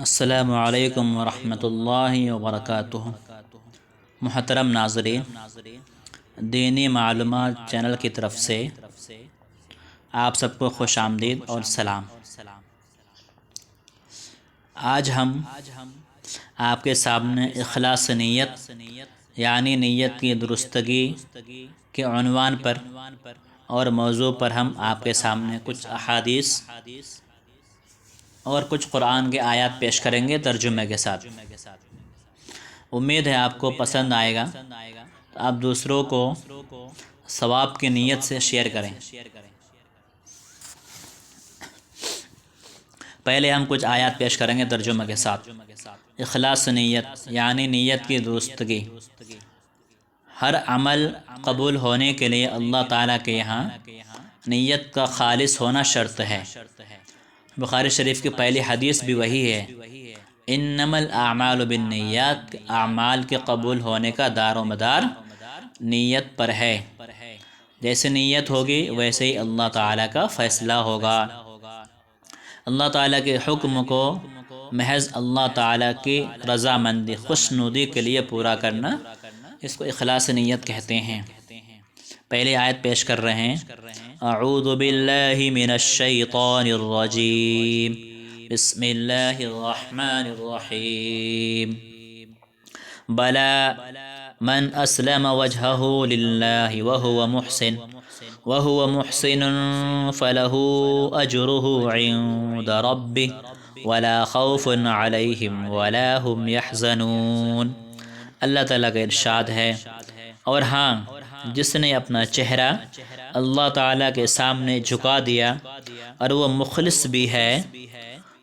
السلام علیکم ورحمۃ اللہ وبرکاتہ۔ محترم ناظرین، دینی معلومات چینل کی طرف سے آپ سب کو خوش آمدید اور سلام۔ آج ہم آپ کے سامنے اخلاص نیت یعنی نیت کی درستگی کے عنوان پر اور موضوع پر ہم آپ کے سامنے کچھ احادیث اور کچھ قرآن کے آیات پیش کریں گے ترجمے کے ساتھ۔ امید ہے آپ کو پسند آئے گا، تو آپ دوسروں کو ثواب کی نیت سے شیئر کریں۔ پہلے ہم کچھ آیات پیش کریں گے ترجمے کے ساتھ۔ اخلاص نیت یعنی نیت کی درستگی۔ ہر عمل قبول ہونے کے لیے اللہ تعالیٰ کے یہاں نیت کا خالص ہونا شرط ہے۔ بخاری شریف کی پہلی حدیث بھی وہی ہے، انما الاعمال بالنیات، اعمال کے قبول ہونے کا دار و مدار نیت پر ہے۔ جیسے نیت ہوگی ویسے ہی اللہ تعالیٰ کا فیصلہ ہوگا۔ اللہ تعالیٰ کے حکم کو محض اللہ تعالیٰ کی رضامندی خوشنودی کے لیے پورا کرنا، اس کو اخلاص نیت کہتے ہیں۔ پہلی آیت پیش کر رہے ہیں، اعوذ باللہ من الشیطان الرجیم، بسم اللہ الرحمن الرحیم، بلا من اسلم وجہہ للہ وہو محسن فلہ اجرہ عند ربہ ولا خوف علیہم ولا هم یحزنون۔ اللہ تعالیٰ کا ارشاد ہے، اور ہاں جس نے اپنا چہرہ اللہ تعالیٰ کے سامنے جھکا دیا اور وہ مخلص بھی ہے،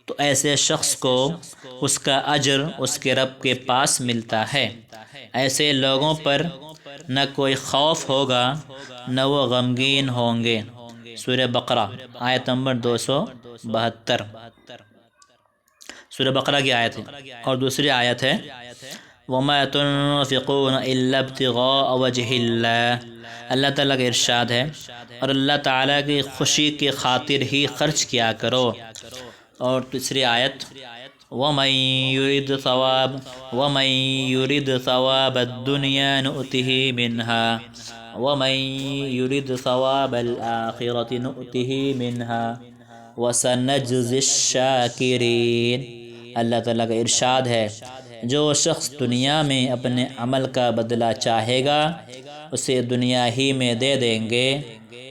تو ایسے شخص کو اس کا اجر اس کے رب کے پاس ملتا ہے۔ ایسے لوگوں پر نہ کوئی خوف ہوگا نہ وہ غمگین ہوں گے۔ سورہ بقرہ آیت نمبر 272۔ سورہ بقرہ کی آیت ہے، اور دوسری آیت ہے، وَمَا تُنْفِقُونَ إِلَّا ابْتِغَاءَ وَجْهِ اللَّهِ۔ اللہ تعالیٰ کا ارشاد ہے، اور اللہ تعالیٰ کی خوشی کی خاطر ہی خرچ کیا کرو۔ اور تیسری آیت، وَمَن يُرِدْ ثَوَابَ الدُّنْيَا نُؤْتِهِ مِنْهَا وَمَن يُرِدْ ثَوَابَ الْآخِرَةِ نُؤْتِهِ مِنْهَا وَسَنَجْزِي الشَّاكِرِينَ۔ اللہ تعالیٰ کا ارشاد ہے، جو شخص دنیا میں اپنے عمل کا بدلہ چاہے گا اسے دنیا ہی میں دے دیں گے،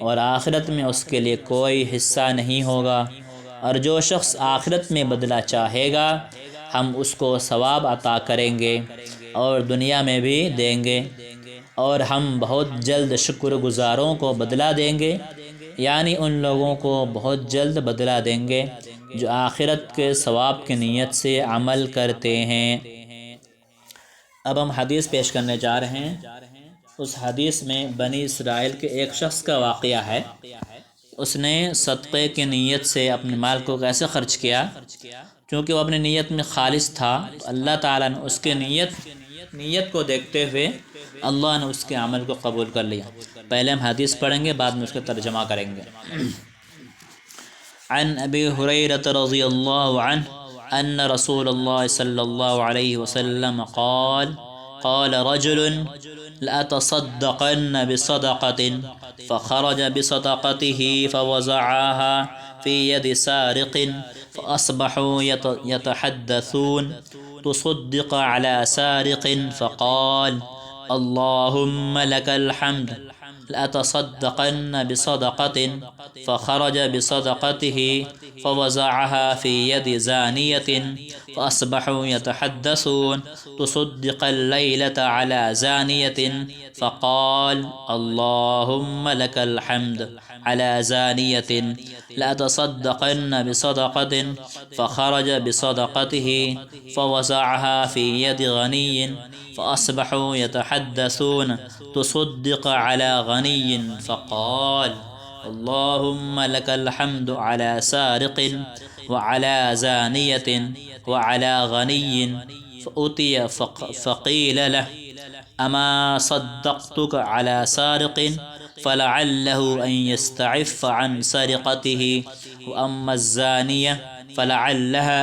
اور آخرت میں اس کے لیے کوئی حصہ نہیں ہوگا، اور جو شخص آخرت میں بدلہ چاہے گا ہم اس کو ثواب عطا کریں گے اور دنیا میں بھی دیں گے، اور ہم بہت جلد شکر گزاروں کو بدلہ دیں گے، یعنی ان لوگوں کو بہت جلد بدلہ دیں گے جو آخرت کے ثواب کی نیت سے عمل کرتے ہیں۔ اب ہم حدیث پیش کرنے جا رہے ہیں۔ اس حدیث میں بنی اسرائیل کے ایک شخص کا واقعہ ہے، اس نے صدقے کی نیت سے اپنے مال کو کیسے خرچ کیا۔ چونکہ وہ اپنی نیت میں خالص تھا، تو اللہ تعالیٰ نے اس کے نیت کو دیکھتے ہوئے اللہ نے اس کے عمل کو قبول کر لیا۔ پہلے ہم حدیث پڑھیں گے، بعد میں اس کا ترجمہ کریں گے۔ عن ابی ہریرہ رضی اللہ عنہ ان رسول اللہ صلی اللہ علیہ وسلم قال رجل لأتصدقن بصدقة فخرج بصدقته فوزعها في يد سارق فأصبحوا يتحدثون تصدق على سارق فقال اللهم لك الحمد لأتصدقن بصدقة فخرج بصدقته فوزعها في يد زانية فأصبحوا يتحدثون تصدق الليلة على زانية فقال اللهم لك الحمد على زانية لأتصدقن بصدقة فخرج بصدقته فوزعها في يد غني فأصبحوا يتحدثون تصدق على غني فقال اللهم لك الحمد على سارق وعلى زانية وعلى غني فأتي فقيل له أما صدقتك على سارق فلعله أن يستعف عن سرقته وأما الزانية فلعلها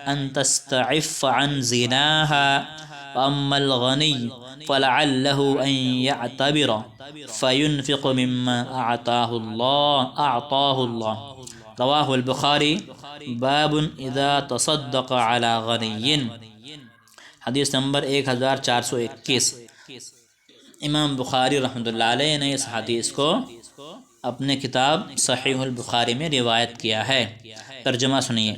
أن تستعف عن زناها وأما الغني فلعله أن يعتبر فينفق مما أعطاه الله رواہ البخاری باب اذا تصدق على غنی، حدیث نمبر 1421۔ امام بخاری رحمۃ اللہ علیہ نے اس حدیث کو اپنے کتاب صحیح البخاری میں روایت کیا ہے۔ ترجمہ سنیے۔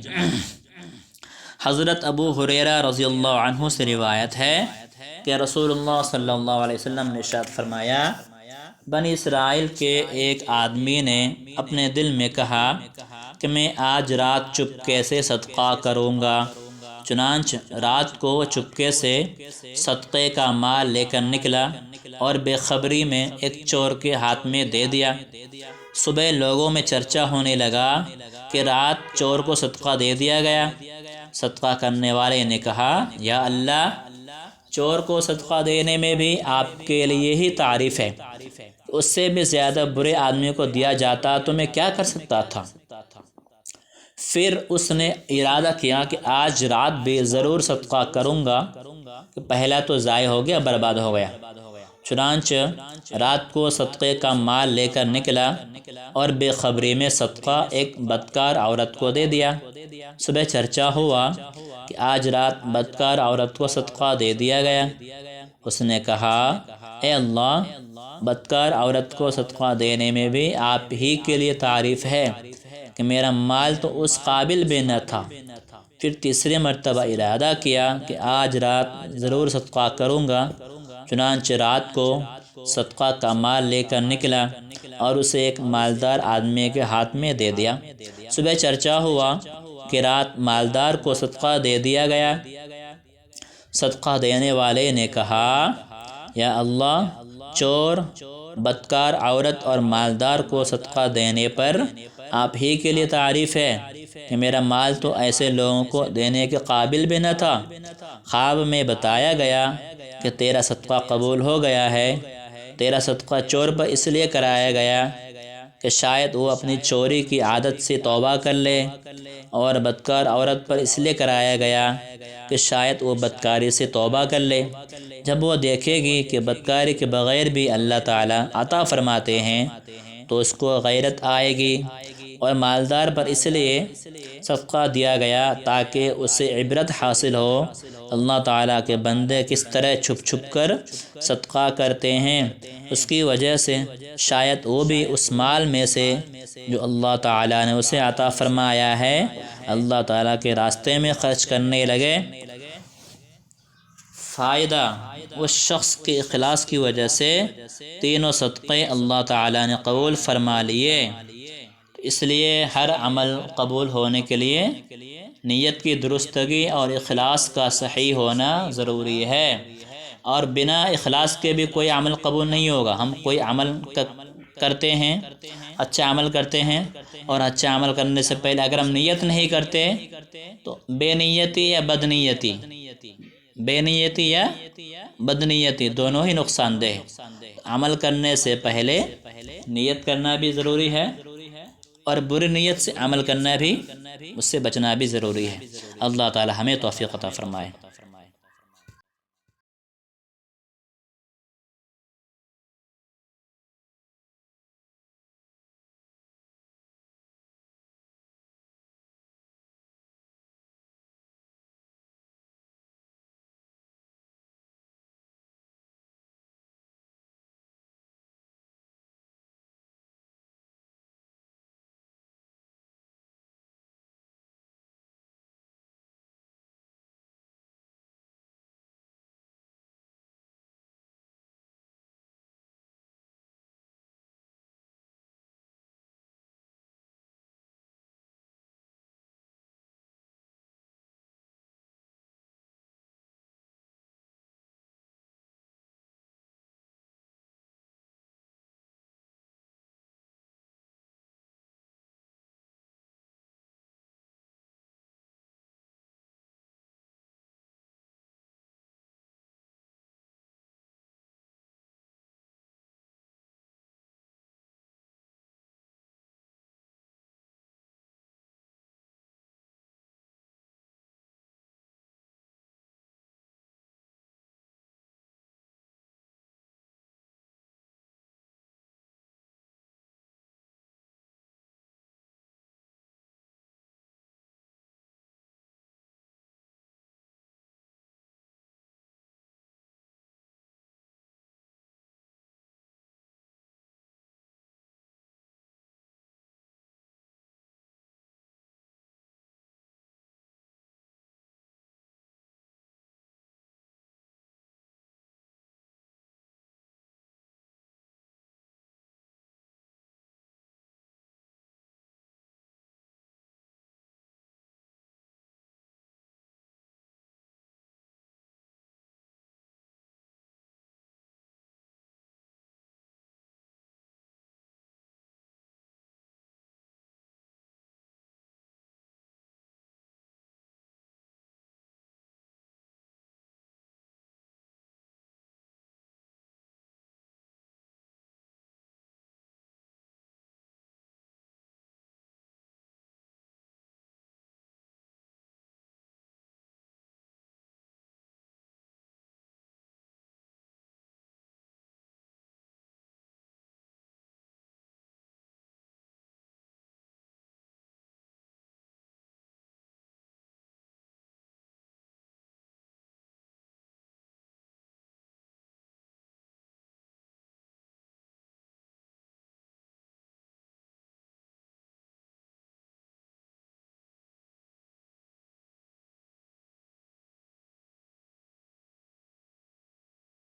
حضرت ابو ہریرہ رضی اللہ عنہ سے روایت ہے کہ رسول اللہ صلی اللہ علیہ وسلم نے ارشاد فرمایا، بنی اسرائیل کے ایک آدمی نے اپنے دل میں کہا کہ میں آج رات چپکے سے صدقہ کروں گا، چنانچہ رات کو وہ چپکے سے صدقے کا مال لے کر نکلا اور بے خبری میں ایک چور کے ہاتھ میں دے دیا۔ صبح لوگوں میں چرچا ہونے لگا کہ رات چور کو صدقہ دے دیا گیا۔ صدقہ کرنے والے نے کہا، یا اللہ، چور کو صدقہ دینے میں بھی آپ کے لیے ہی تعریف ہے، اس سے بھی زیادہ برے آدمی کو دیا جاتا تو میں کیا کر سکتا تھا؟ پھر اس نے ارادہ کیا کہ آج رات بھی ضرور صدقہ کروں گا، کہ پہلا تو ضائع ہو گیا، برباد ہو گیا۔ چنانچہ رات کو صدقے کا مال لے کر نکلا اور بے خبری میں صدقہ ایک بدکار عورت کو دے دیا۔ صبح چرچا ہوا کہ آج رات بدکار عورت کو صدقہ دے دیا گیا۔ اس نے کہا، اے اللہ، بدکار عورت کو صدقہ دینے میں بھی آپ ہی کے لیے تعریف ہے کہ میرا مال تو اس قابل بھی نہ تھا۔ پھر تیسری مرتبہ ارادہ کیا کہ آج رات ضرور صدقہ کروں گا، چنانچہ رات کو صدقہ کا مال لے کر نکلا اور اسے ایک مالدار آدمی کے ہاتھ میں دے دیا۔ صبح چرچا ہوا کہ رات مالدار کو صدقہ دے دیا گیا۔ صدقہ دینے والے نے کہا، یا اللہ، چور، بدکار عورت اور مالدار کو صدقہ دینے پر آپ ہی کے لیے تعریف ہے کہ میرا مال تو ایسے لوگوں کو دینے کے قابل بھی نہ تھا۔ خواب میں بتایا گیا کہ تیرا صدقہ قبول ہو گیا ہے۔ تیرا صدقہ چور پر اس لیے کرایا گیا کہ شاید وہ اپنی چوری کی عادت سے توبہ کر لے، اور بدکار عورت پر اس لیے کرایا گیا کہ شاید وہ بدکاری سے توبہ کر لے۔ جب وہ دیکھے گی کہ بدکاری کے بغیر بھی اللہ تعالیٰ عطا فرماتے ہیں تو اس کو غیرت آئے گی۔ اور مالدار پر اس لیے صدقہ دیا گیا تاکہ اسے عبرت حاصل ہو اللہ تعالیٰ کے بندے کس طرح چھپ چھپ کر صدقہ کرتے ہیں، اس کی وجہ سے شاید وہ بھی اس مال میں سے جو اللہ تعالیٰ نے اسے عطا فرمایا ہے اللہ تعالیٰ کے راستے میں خرچ کرنے لگے۔ فائدہ: اس شخص کے اخلاص کی وجہ سے تینوں صدقے اللہ تعالیٰ نے قبول فرما لیے۔ اس لیے ہر عمل قبول ہونے کے لیے نیت کی درستگی اور اخلاص کا صحیح ہونا ضروری ہے، اور بنا اخلاص کے بھی کوئی عمل قبول نہیں ہوگا۔ ہم کوئی عمل کرتے ہیں، اچھا عمل کرتے ہیں، اور اچھا عمل کرنے سے پہلے اگر ہم نیت نہیں کرتے تو بے نیتی یا بدنیتی دونوں ہی نقصان دہ ہے۔ عمل کرنے سے پہلے نیت کرنا بھی ضروری ہے، اور بری نیت سے عمل کرنا بھی، اس سے بچنا بھی ضروری ہے۔ اللہ تعالی ہمیں توفیق عطا فرمائے۔